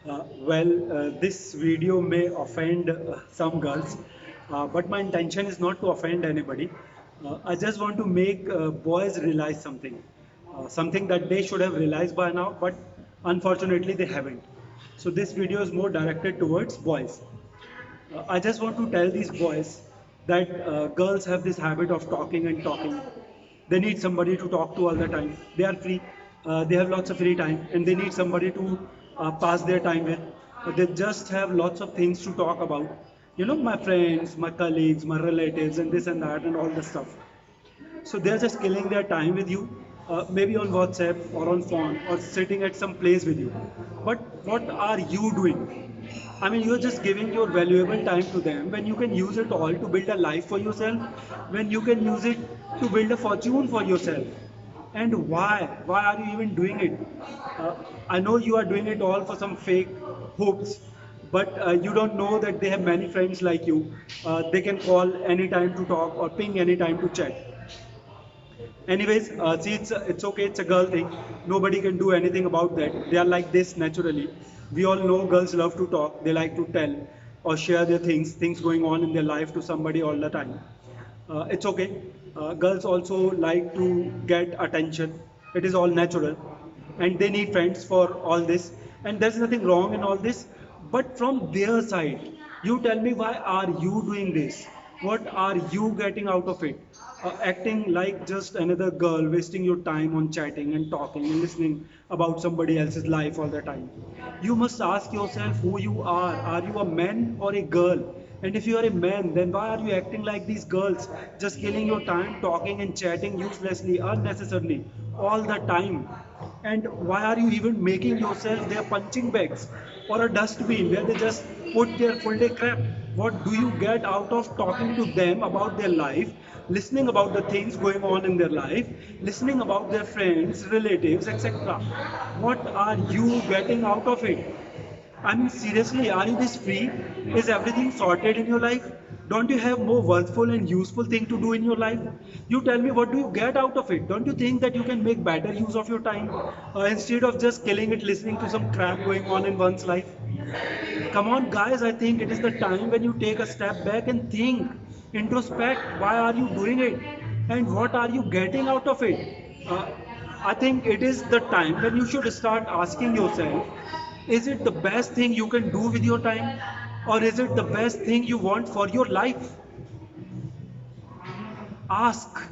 This video may offend some girls, but my intention is not to offend anybody. I just want to make boys realize something, something that they should have realized by now, but unfortunately they haven't. So this video is more directed towards boys. I just want to tell these boys that girls have this habit of talking and talking. They need somebody to talk to all the time. They are free. They have lots of free time, and they need somebody to pass their time with. They just have lots of things to talk about. You know, my friends, my colleagues, my relatives, and this and that, and all the stuff. So they're just killing their time with you, maybe on WhatsApp or on phone or sitting at some place with you. But what are you doing? I mean, you're just giving your valuable time to them when you can use it all to build a life for yourself, when you can use it to build a fortune for yourself. And why? Why are you even doing it? Uh, I know you are doing it all for some fake hopes, but you don't know that they have many friends like you. They can call anytime to talk or ping anytime to chat. Anyways, see, it's okay. It's a girl thing. Nobody can do anything about that. They are like this naturally. We all know girls love to talk. They like to tell or share their things going on in their life to somebody all the time. It's okay. Girls also like to get attention. It is all natural, and they need friends for all this. And there's nothing wrong in all this. But from their side, you tell me, why are you doing this? What are you getting out of it? Acting like just another girl, wasting your time on chatting and talking and listening about somebody else's life all the time. You must ask yourself who you are. Are you a man or a girl? And if you are a man, then why are you acting like these girls? Just killing your time talking and chatting uselessly, unnecessarily, all the time. And why are you even making yourself their punching bags or a dustbin where they just put their full day crap? What do you get out of talking to them about their life, listening about the things going on in their life, listening about their friends, relatives, etc.? What are you getting out of it? I mean, seriously, are you this free? Is everything sorted in your life? Don't you have more worthful and useful thing to do in your life? You tell me, what do you get out of it? Don't you think that you can make better use of your time instead of just killing it listening to some crap going on in one's life? Come on, guys, I think it is the time when you take a step back and think, introspect, why are you doing it? And what are you getting out of it? I think it is the time when you should start asking yourself, is it the best thing you can do with your time? Or is it the best thing you want for your life? Ask.